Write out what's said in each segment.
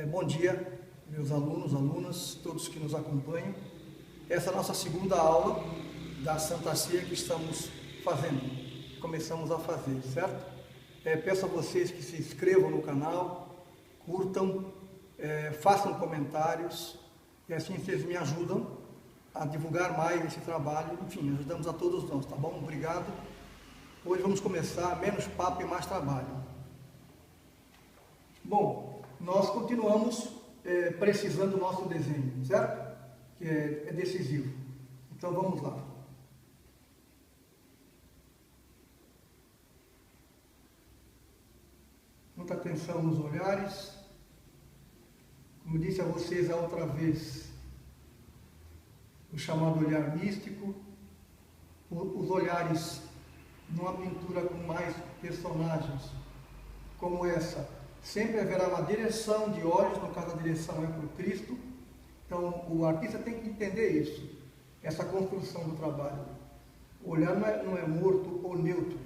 Bom dia, meus alunos, alunas, todos que nos acompanham. Essa é a nossa segunda aula da Santa Ceia que estamos fazendo, começamos a fazer, certo? Peço a vocês que se inscrevam no canal, curtam, façam comentários, e assim vocês me ajudam a divulgar mais esse trabalho. Enfim, ajudamos a todos nós, tá bom? Obrigado. Hoje vamos começar, menos papo e mais trabalho. Bom, nós continuamos precisando do nosso desenho, certo? Que é decisivo. Então vamos lá. Muita atenção nos olhares. Como disse a vocês a outra vez, o chamado olhar místico, os olhares numa pintura com mais personagens como essa, sempre haverá uma direção de olhos, no caso a direção é para o Cristo. Então o artista tem que entender isso, essa construção do trabalho. O olhar não é morto ou neutro,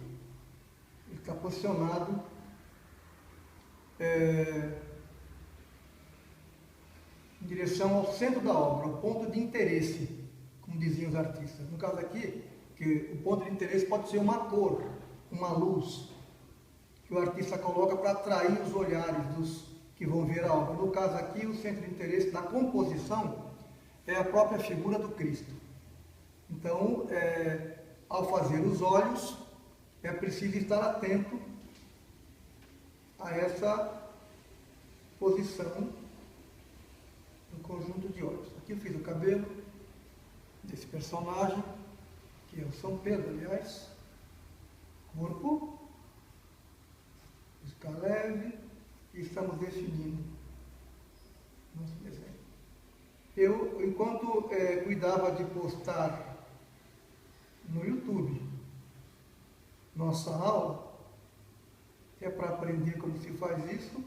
ele está posicionado em direção ao centro da obra, ao ponto de interesse, como diziam os artistas. No caso aqui, que o ponto de interesse pode ser uma cor, uma luz, que o artista coloca para atrair os olhares dos que vão ver a obra. No caso aqui, o centro de interesse da composição é a própria figura do Cristo. Então, ao fazer os olhos, é preciso estar atento a essa posição do conjunto de olhos. Aqui eu fiz o cabelo desse personagem, que é o São Pedro, aliás. Corpo. Ficar leve, e estamos definindo nosso desenho. Eu, enquanto cuidava de postar no YouTube nossa aula, que é para aprender como se faz isso,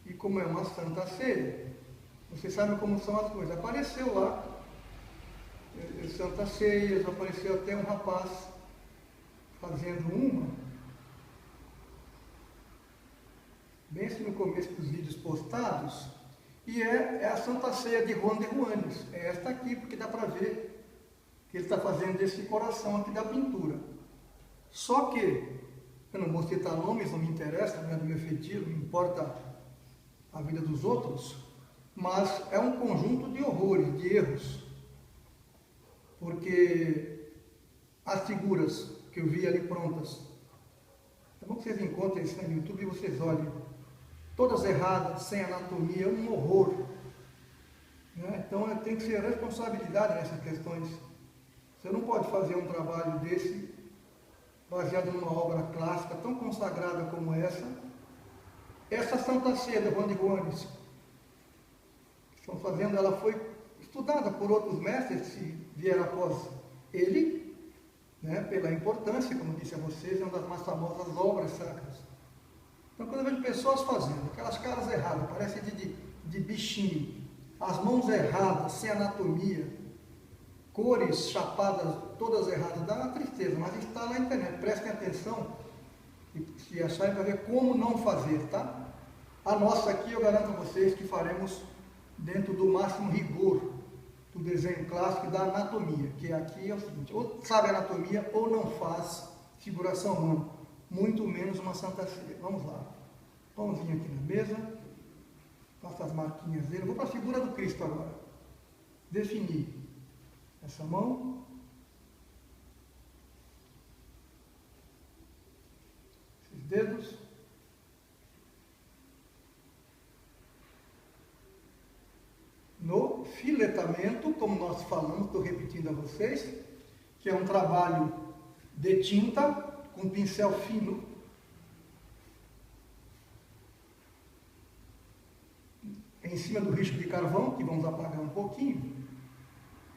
e como é uma Santa Ceia, vocês sabem como são as coisas. Apareceu lá, Santa Ceia, apareceu até um rapaz fazendo uma, bem assim no começo dos vídeos postados, e é a Santa Ceia de Juan de Juanes. É esta aqui, porque dá para ver que ele está fazendo esse coração aqui da pintura. Só que, eu não vou citar nomes, não me interessa, não é do meu feitio, não importa a vida dos outros, mas é um conjunto de horrores, de erros, porque as figuras que eu vi ali prontas, é bom que vocês encontrem isso no YouTube e vocês olhem, todas erradas, sem anatomia, é um horror. Né? Então tem que ser responsabilidade nessas questões. Você não pode fazer um trabalho desse, baseado numa obra clássica tão consagrada como essa. Essa Santa Ceia de Juan de Juanes, que estão fazendo, ela foi estudada por outros mestres que vieram após ele, né? Pela importância, como disse a vocês, é uma das mais famosas obras sacras. Então, quando eu vejo pessoas fazendo aquelas caras erradas, parece de bichinho, as mãos erradas, sem anatomia, cores chapadas, todas erradas, dá uma tristeza, mas está na internet, prestem atenção, e se acharem para ver como não fazer, tá? A nossa aqui, eu garanto a vocês que faremos dentro do máximo rigor do desenho clássico e da anatomia, que aqui é o seguinte, ou sabe anatomia ou não faz figuração humana. Muito menos uma Santa Ceia. Vamos lá. Pãozinho aqui na mesa. Faço as marquinhas dele. Vou para a figura do Cristo agora. Definir essa mão. Esses dedos. No filetamento, como nós falamos, estou repetindo a vocês, que é um trabalho de tinta, com pincel fino, em cima do risco de carvão, que vamos apagar um pouquinho.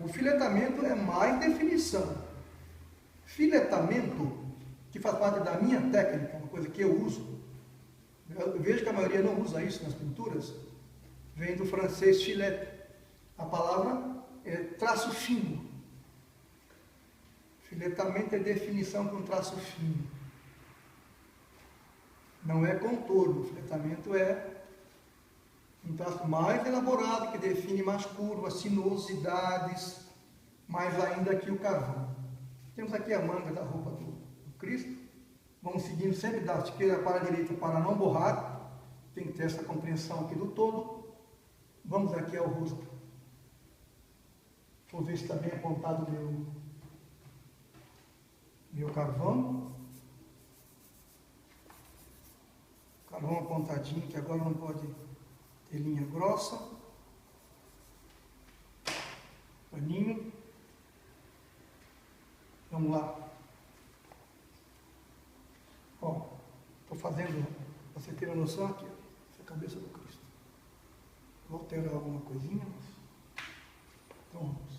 O filetamento é mais definição. Filetamento, que faz parte da minha técnica, uma coisa que eu uso, eu vejo que a maioria não usa isso nas pinturas, vem do francês filet. A palavra é traço fino. Filetamento é definição com traço fino. Não é contorno, o filetamento é Um traço mais elaborado, que define mais curvas, sinuosidades, mais ainda que o carvão. Temos aqui a manga da roupa do Cristo. Vamos seguindo sempre da esquerda para a direita para não borrar. Tem que ter essa compreensão aqui do todo. Vamos aqui ao rosto. Vou ver se está bem apontado o meu carvão. Carvão apontadinho, que agora não pode ter linha grossa. Paninho. Vamos lá. Ó, estou fazendo, para você ter uma noção aqui, essa é a cabeça do Cristo. Vou alterar alguma coisinha, mas... Então vamos.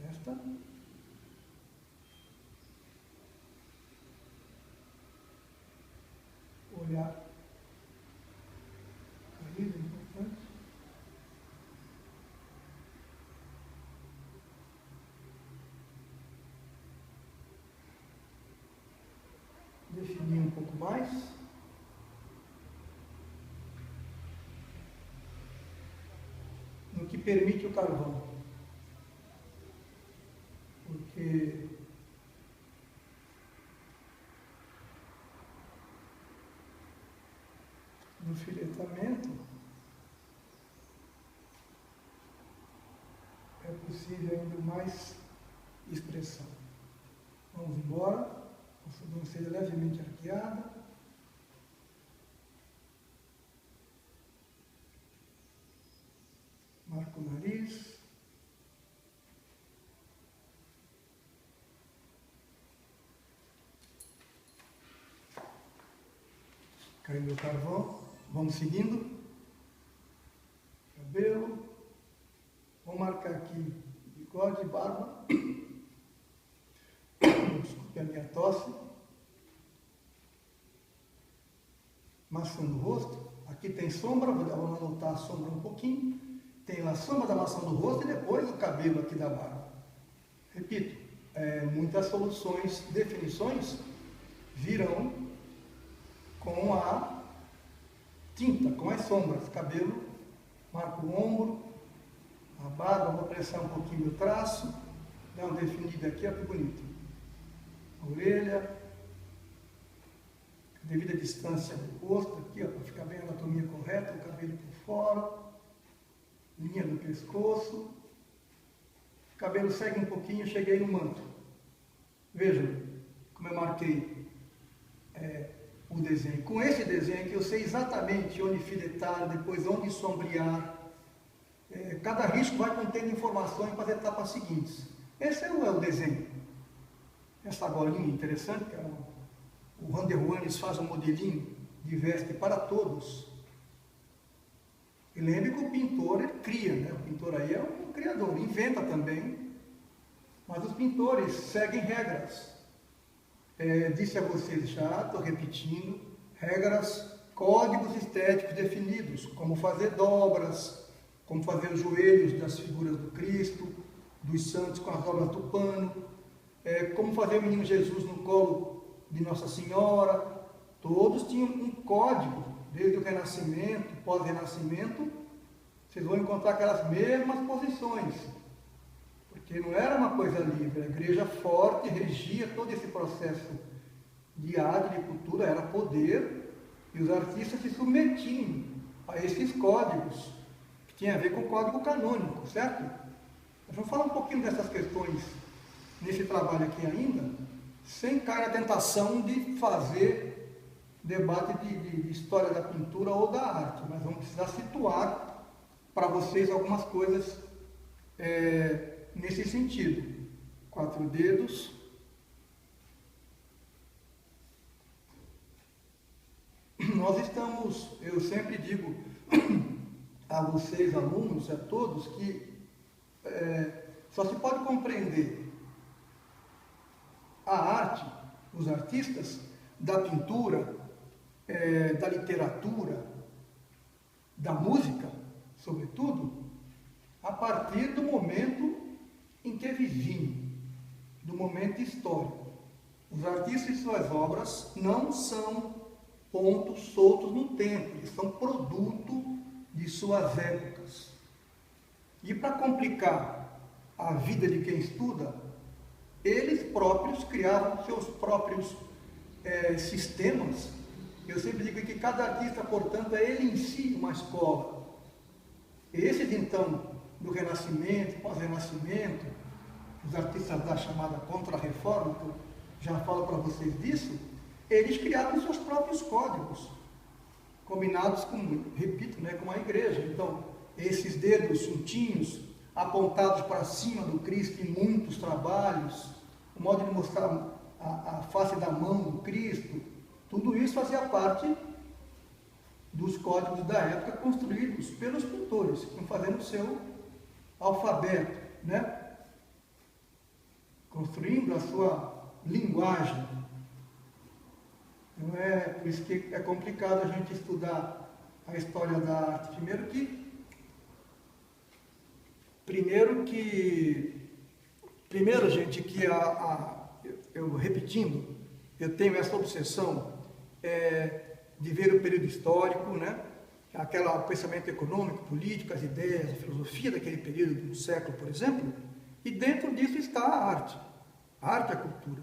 Esta. Olhar. Caído, importante. Definir um pouco mais. No que permite o carvão. Porque no filetamento é possível ainda mais expressão. Vamos embora. A sobrancelha levemente arqueada. Marca o nariz. Caindo o carvão. Vamos seguindo. Cabelo. Vou marcar aqui bigode e barba. Desculpe a minha tosse. Maçã do rosto. Aqui tem sombra, vou anotar a sombra um pouquinho. Tem a sombra da maçã do rosto e depois o cabelo aqui da barba. Repito, muitas soluções, definições virão com a tinta, com as sombras. Cabelo, marco o ombro, a barba, vou apressar um pouquinho o traço, dar uma definida aqui, olha que bonito. A orelha, devida distância do rosto, aqui, para ficar bem a anatomia correta, o cabelo por fora, linha do pescoço, o cabelo segue um pouquinho, cheguei no manto. Vejam como eu marquei o desenho. Com esse desenho aqui eu sei exatamente onde filetar, depois onde sombrear. Cada risco vai contendo informações para as etapas seguintes. Esse é o desenho. Essa bolinha interessante, que o Van der Waals faz um modelinho de veste para todos. E lembre que o pintor ele cria, né? O pintor aí é um criador, inventa também. Mas os pintores seguem regras. Disse a vocês já, estou repetindo, regras, códigos estéticos definidos, como fazer dobras, como fazer os joelhos das figuras do Cristo, dos santos com as dobras do pano, como fazer o menino Jesus no colo de Nossa Senhora. Todos tinham um código, desde o Renascimento, pós-Renascimento, vocês vão encontrar aquelas mesmas posições, porque não era uma coisa livre, a igreja forte regia todo esse processo de arte, de cultura, era poder, e os artistas se submetiam a esses códigos, que tinha a ver com o código canônico, certo? Nós vamos falar um pouquinho dessas questões nesse trabalho aqui ainda, sem cair na tentação de fazer debate de história da pintura ou da arte, mas vamos precisar situar para vocês algumas coisas nesse sentido. 4 dedos. Nós estamos, eu sempre digo a vocês, alunos, a todos, que só se pode compreender a arte, os artistas, da pintura, da literatura, da música, sobretudo, a partir do momento em que viviam, do momento histórico. Os artistas e suas obras não são pontos soltos no tempo, eles são produto de suas épocas. E para complicar a vida de quem estuda, eles próprios criavam seus próprios sistemas. Eu sempre digo que cada artista, portanto, é ele em si uma escola. Esses, então, do Renascimento, pós-Renascimento, os artistas da chamada Contra-Reforma, que eu já falo para vocês disso, eles criaram seus próprios códigos, combinados com, repito, com a igreja. Então, esses dedos juntinhos, apontados para cima do Cristo em muitos trabalhos, o modo de mostrar a face da mão do Cristo, tudo isso fazia parte dos códigos da época construídos pelos pintores, que iam fazendo o seu alfabeto, construindo a sua linguagem. Não é por isso que é complicado a gente estudar a história da arte. Primeiro, gente, que eu repetindo, eu tenho essa obsessão de ver o período histórico, o pensamento econômico, político, as ideias, a filosofia daquele período do século, por exemplo, e dentro disso está a arte. A arte é a cultura.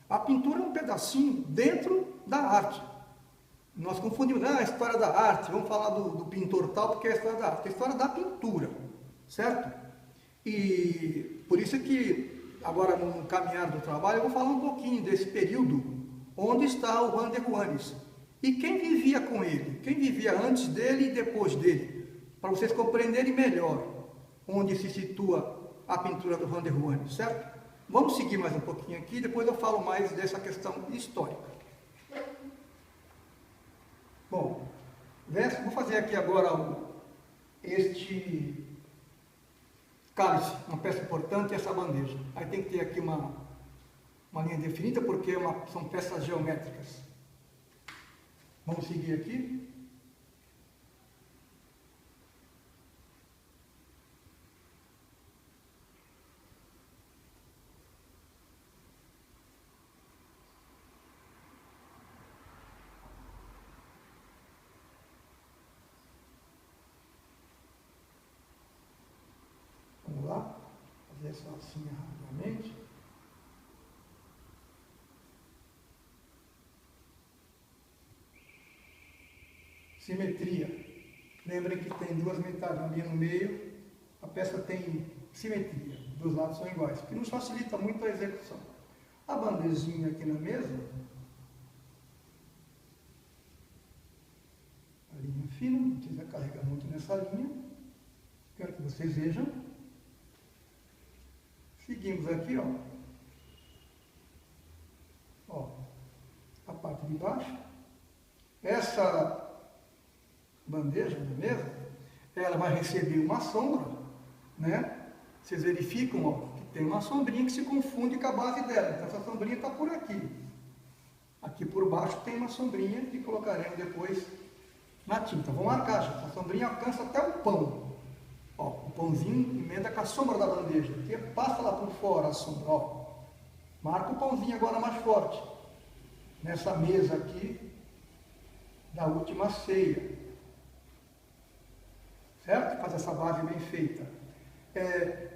A pintura é um pedacinho dentro da arte. Nós confundimos, a história da arte, vamos falar do pintor tal, porque é a história da arte, é a história da pintura, certo? E por isso que, agora no caminhar do trabalho, eu vou falar um pouquinho desse período, onde está o Juan de Juanes, e quem vivia com ele, quem vivia antes dele e depois dele, para vocês compreenderem melhor onde se situa a pintura do Juan de Juanes, certo? Vamos seguir mais um pouquinho aqui, depois eu falo mais dessa questão histórica. Bom, vou fazer aqui agora este cálice, uma peça importante, e essa bandeja. Aí tem que ter aqui uma linha definida, porque são peças geométricas. Vamos seguir aqui. Vamos lá, fazer essa alcinha rapidamente. Simetria. Lembrem que tem duas metades, uma linha no meio, a peça tem simetria, dos lados são iguais, que nos facilita muito a execução. A bandejinha aqui na mesa, a linha fina, não precisa carregar muito nessa linha, quero que vocês vejam. Seguimos aqui, ó, a parte de baixo. Essa bandeja na mesa, ela vai receber uma sombra, Vocês verificam, que tem uma sombrinha que se confunde com a base dela. Então essa sombrinha está por aqui. Aqui por baixo tem uma sombrinha que colocaremos depois na tinta. Vou marcar, gente. A sombrinha alcança até o pão. O pãozinho emenda com a sombra da bandeja. Aqui passa lá por fora a sombra. Marca o pãozinho agora mais forte. Nessa mesa aqui da última ceia. Certo? Faz essa base bem feita.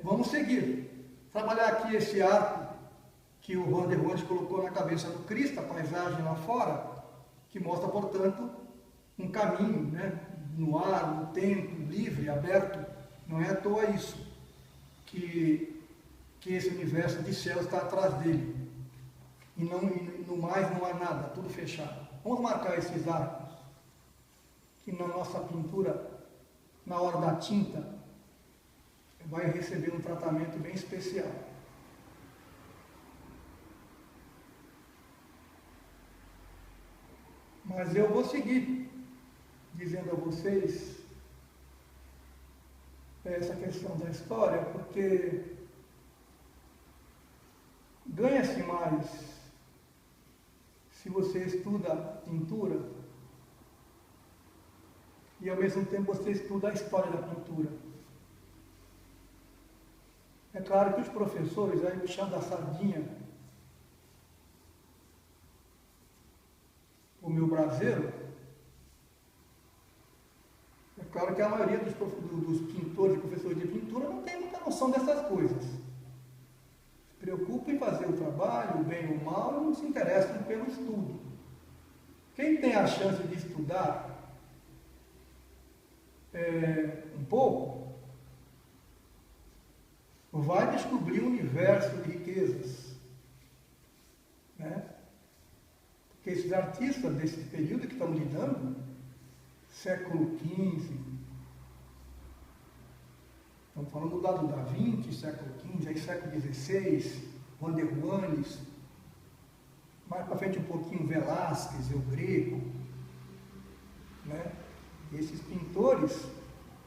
Vamos seguir. Trabalhar aqui esse arco que o Juan de Juanes colocou na cabeça do Cristo, a paisagem lá fora, que mostra, portanto, um caminho, no ar, no tempo, livre, aberto. Não é à toa isso, que esse universo de céu está atrás dele. E no mais não há nada, tudo fechado. Vamos marcar esses arcos, que na nossa pintura, na hora da tinta, vai receber um tratamento bem especial. Mas eu vou seguir dizendo a vocês essa questão da história, porque ganha-se mais se você estuda pintura e ao mesmo tempo você estuda a história da pintura. É claro que os professores aí puxando a sardinha, o meu braseiro, Claro que a maioria dos pintores e professores de pintura não tem muita noção dessas coisas. Se preocupam em fazer o trabalho, o bem ou o mal, e não se interessam pelo estudo. Quem tem a chance de estudar um pouco, vai descobrir um universo de riquezas, né? Porque esses artistas desse período que estamos lidando, século XV, estamos falando do Da Vinci, século XV, aí século XVI, Juan de Juanes, mais para frente um pouquinho Velázquez, El Greco, né? Esses pintores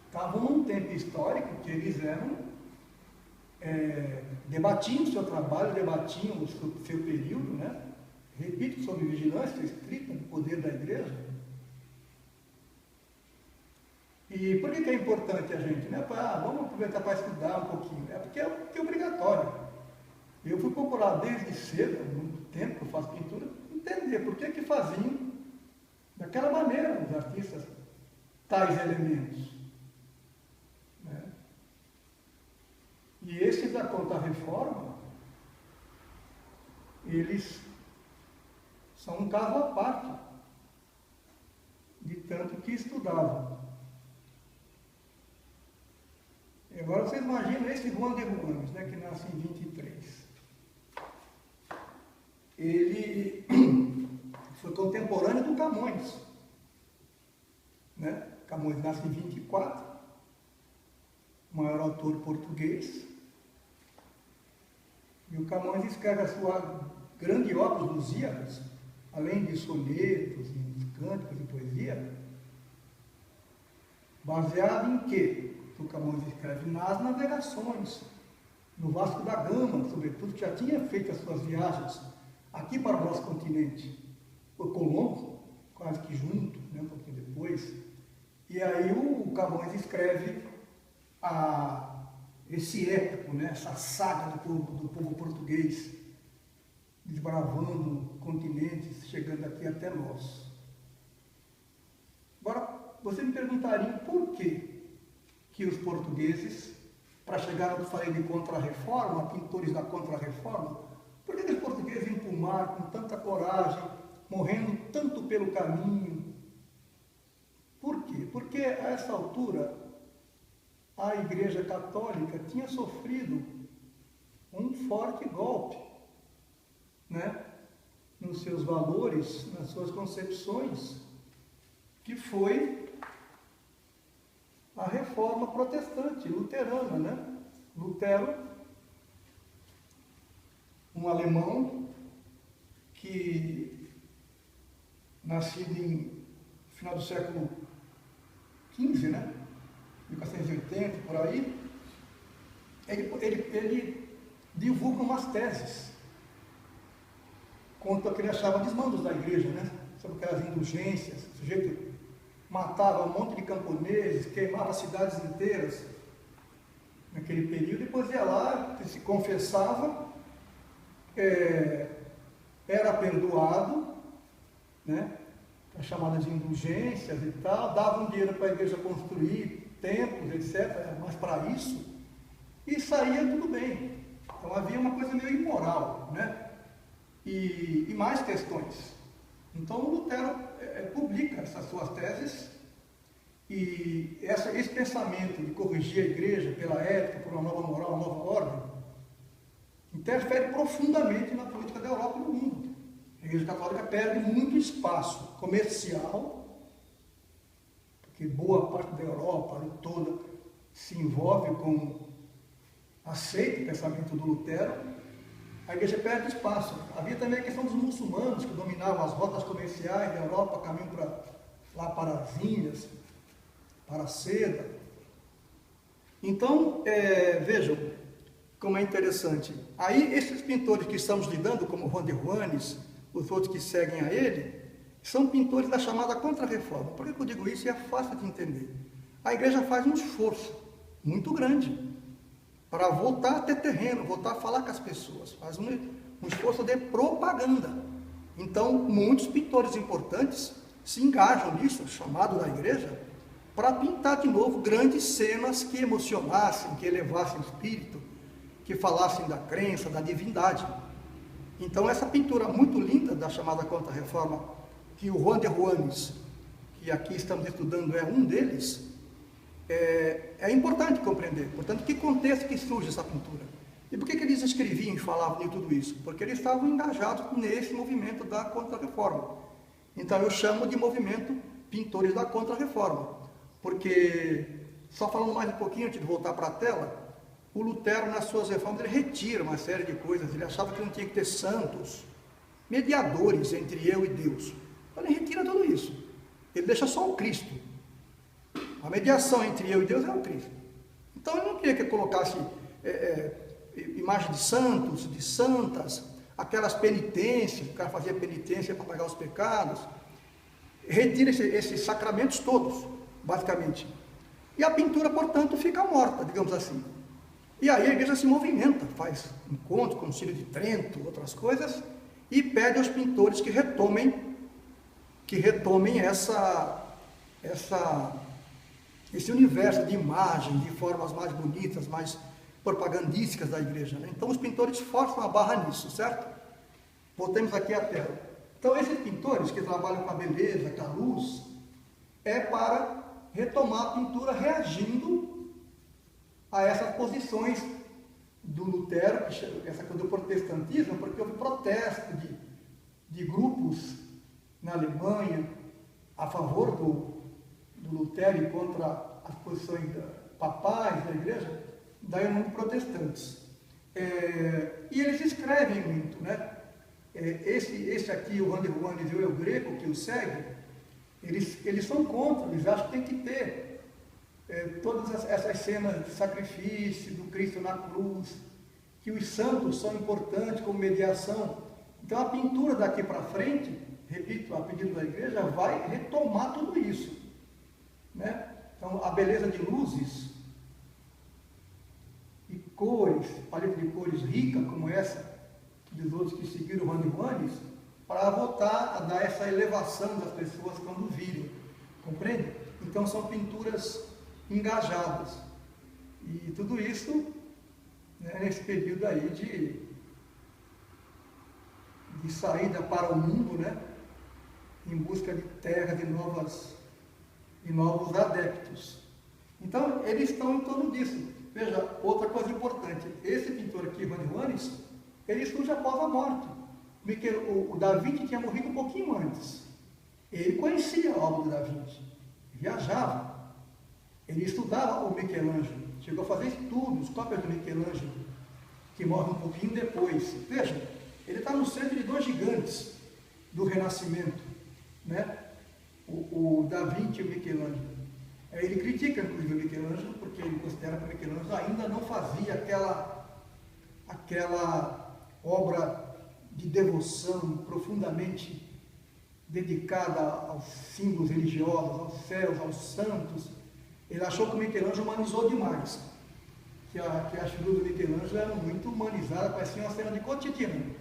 estavam num tempo histórico que eles debatiam o seu trabalho, debatiam o seu período, né? Repito, sobre vigilância estrita do poder da igreja. E por que é importante a gente? Né? Vamos aproveitar para estudar um pouquinho. Porque é obrigatório. Eu fui procurar desde cedo, muito tempo que eu faço pintura, entender por que faziam daquela maneira os artistas tais elementos. Né? E esses da Contra-Reforma, eles são um caso à parte, de tanto que estudavam. E agora vocês imaginam esse Juan de Juanes, né, que nasce em 23. Ele foi contemporâneo do Camões. Né? Camões nasce em 24, maior autor português. E o Camões escreve a sua grande obra, Os Lusíadas, além de sonetos, cânticos e poesia, baseado em quê? O Camões escreve nas navegações, no Vasco da Gama, sobretudo, que já tinha feito as suas viagens aqui para o nosso continente. O Colombo, quase que junto, né, um pouquinho depois. E aí o Camões escreve esse épico, né, essa saga do povo português, desbravando continentes, chegando aqui até nós. Agora, você me perguntaria por que os portugueses, para chegar ao que eu falei de Contra-Reforma, pintores da Contra-Reforma, por que os portugueses iam para o mar com tanta coragem, morrendo tanto pelo caminho? Por quê? Porque a essa altura a Igreja Católica tinha sofrido um forte golpe, né, nos seus valores, nas suas concepções, que foi a reforma protestante, luterana, né? Lutero, um alemão que, nascido no final do século XV, né? 1480, por aí, ele divulga umas teses contra o que ele achava desmandos da igreja, né? Sobre aquelas indulgências. O sujeito matava um monte de camponeses, queimava cidades inteiras naquele período, depois ia lá, se confessava, era perdoado, né? As chamadas de indulgências e tal, dava um dinheiro para a igreja construir templos, etc., mas para isso, e saía tudo bem. Então havia uma coisa meio imoral, né? E mais questões. Então Lutero publica essas suas teses, e esse pensamento de corrigir a igreja pela ética, por uma nova moral, uma nova ordem, interfere profundamente na política da Europa e do mundo. A Igreja Católica perde muito espaço comercial, porque boa parte da Europa toda se envolve aceita o pensamento do Lutero. A igreja perde espaço. Havia também a questão dos muçulmanos, que dominavam as rotas comerciais da Europa, caminho lá para as Índias, para a seda. Então, vejam como é interessante. Aí, esses pintores que estamos lidando, como Juan de Juanes, os outros que seguem a ele, são pintores da chamada Contra-Reforma. Por que eu digo isso? E é fácil de entender. A igreja faz um esforço muito grande para voltar a ter terreno, voltar a falar com as pessoas. Faz um esforço de propaganda. Então, muitos pintores importantes se engajam nisso, chamado da igreja, para pintar de novo grandes cenas que emocionassem, que elevassem o espírito, que falassem da crença, da divindade. Então essa pintura muito linda da chamada Contra-Reforma, que o Juan de Juanes, que aqui estamos estudando, é um deles, é importante compreender. Portanto, que contexto que surge essa pintura? E por que eles escreviam e falavam de tudo isso? Porque eles estavam engajados nesse movimento da Contra-Reforma. Então eu chamo de movimento pintores da Contra-Reforma. Porque, só falando mais um pouquinho antes de voltar para a tela, o Lutero, nas suas reformas, ele retira uma série de coisas. Ele achava que não tinha que ter santos, mediadores entre eu e Deus. Então ele retira tudo isso. Ele deixa só o Cristo. A mediação entre eu e Deus é o Cristo. Então ele não queria que colocasse imagem de santos, de santas, aquelas penitências, o cara fazia penitência para pagar os pecados. Retira esses sacramentos todos, basicamente. E a pintura, portanto, fica morta, digamos assim. E aí a igreja se movimenta, faz encontro, concílio de Trento, outras coisas, e pede aos pintores que retomem esse universo de imagem, de formas mais bonitas, mais propagandísticas da igreja, né? Então os pintores forçam a barra nisso, certo? Voltemos aqui à tela. Então esses pintores que trabalham com a beleza, com a luz, é para retomar a pintura reagindo a essas posições do Lutero, essa coisa do protestantismo, porque houve protesto de grupos na Alemanha a favor do Lutero e contra as posições papais da igreja, daí muito protestantes. E eles escrevem muito, né? Esse aqui, o Juan de Juanes e o El Greco, que o segue, eles são contra, eles acham que tem que ter todas essas cenas de sacrifício, do Cristo na cruz, que os santos são importantes como mediação. Então a pintura daqui para frente, repito, a pedido da igreja, vai retomar tudo isso, né? Então a beleza de luzes e cores, paleta de cores rica como essa dos outros que seguiram o Juan de Juanes, para voltar a dar essa elevação das pessoas quando virem, compreende? Então são pinturas engajadas, e tudo isso, né, nesse período aí de saída para o mundo, né, em busca de terra, de novos adeptos. Então eles estão em torno disso. Veja, outra coisa importante, esse pintor aqui, Juan de Juanes, ele surge após a morte. O Da Vinci tinha morrido um pouquinho antes. Ele conhecia a obra do Da Vinci, viajava, ele estudava o Michelangelo, chegou a fazer estudos, cópias do Michelangelo, que morre um pouquinho depois. Veja, ele está no centro de dois gigantes do Renascimento, né? O Da Vinci e o Michelangelo. Ele critica, inclusive, o Michelangelo, porque ele considera que o Michelangelo ainda não fazia aquela obra de devoção profundamente dedicada aos símbolos religiosos, aos céus, aos santos. Ele achou que o Michelangelo humanizou demais, que as figuras do Michelangelo eram muito humanizadas, pareciam uma cena de cotidiano.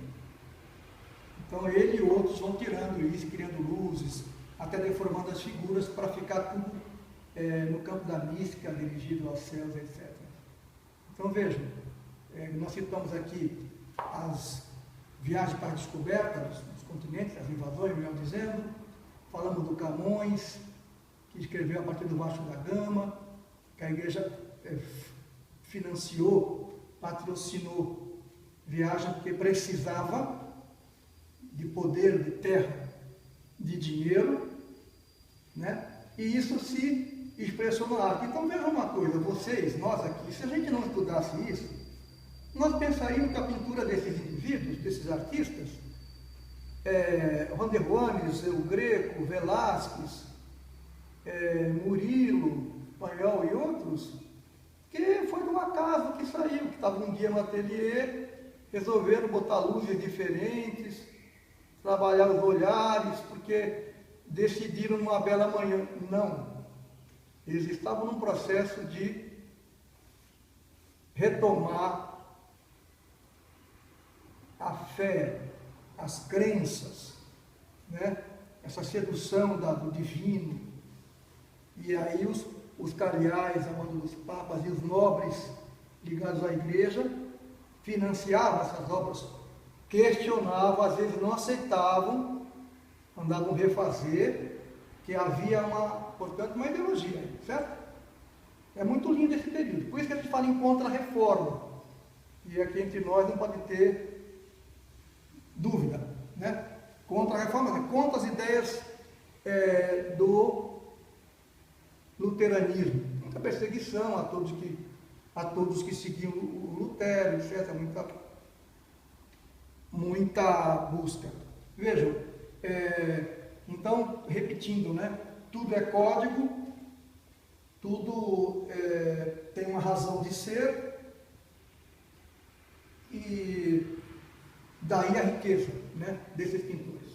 Então ele e outros vão tirando isso, criando luzes, até deformando as figuras para ficar tudo no campo da mística, dirigido aos céus, etc. Então vejam, nós citamos aqui as viagens para a descoberta dos continentes, as invasões, melhor dizendo. Falamos do Camões, que escreveu a partir do Vasco da Gama, que a igreja financiou, patrocinou viagem porque precisava de poder, de terra, de dinheiro, né? E isso se expressou na arte. Então vejam uma coisa, nós aqui, se a gente não estudasse isso, nós pensaríamos que a pintura desses indivíduos, desses artistas, Juan de Juanes, El Greco, Velázquez, Murilo, Paiol e outros, que foi de um acaso que saiu, que estava um dia no ateliê, resolveram botar luzes diferentes, trabalhar os olhares, porque decidiram numa bela manhã. Não. Eles estavam num processo de retomar a fé, as crenças, né? Essa sedução do divino. E aí os cardeais, a mando dos papas e os nobres ligados à igreja financiavam essas obras, questionavam, às vezes não aceitavam, mandavam refazer, que havia portanto, uma ideologia aí, certo? É muito lindo esse período. Por isso que a gente fala em contra-reforma. E aqui entre nós não pode ter dúvida, né? Contra-reforma, né? Contra as ideias do luteranismo. Muita perseguição a todos que seguiam o Lutero, etc. Muita busca. Vejam, então, repetindo, né? Tudo é código, tudo tem uma razão de ser, e daí a riqueza, né, desses pintores.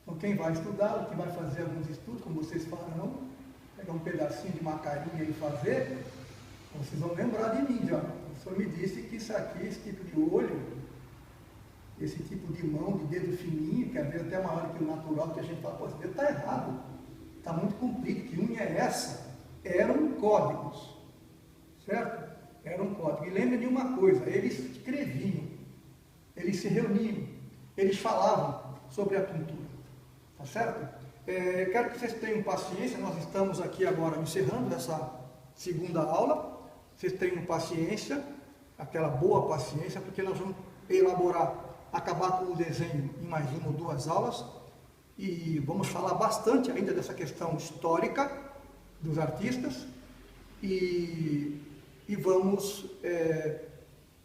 Então, quem vai estudar, quem vai fazer alguns estudos, como vocês farão, pegar um pedacinho de macarinha e fazer, vocês vão lembrar de mim já. O professor me disse que isso aqui, esse tipo de olho, esse tipo de mão, de dedo fininho, que às vezes até maior que o natural, que a gente fala, pô, esse dedo está errado, está muito comprido, que unha é essa? Eram códigos, certo? Eram códigos. E lembrem de uma coisa, eles escreviam, eles se reuniam, eles falavam sobre a pintura, tá certo? Quero que vocês tenham paciência, nós estamos aqui agora encerrando essa segunda aula, vocês tenham paciência, aquela boa paciência, porque nós vamos elaborar, acabar com o desenho em mais uma ou duas aulas, e vamos falar bastante ainda dessa questão histórica dos artistas, e vamos,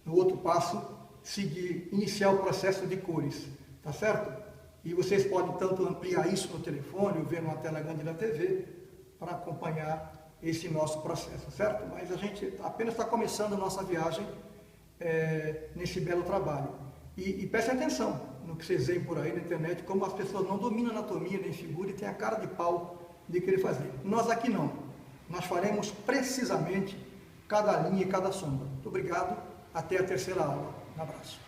no outro passo, iniciar o processo de cores, tá certo? E vocês podem tanto ampliar isso no telefone, ou ver numa tela grande da TV, para acompanhar esse nosso processo, certo? Mas a gente apenas está começando a nossa viagem nesse belo trabalho. E prestem atenção no que vocês veem por aí na internet, como as pessoas não dominam anatomia nem figura e têm a cara de pau de querer fazer. Nós aqui não. Nós faremos precisamente cada linha e cada sombra. Muito obrigado. Até a terceira aula. Um abraço.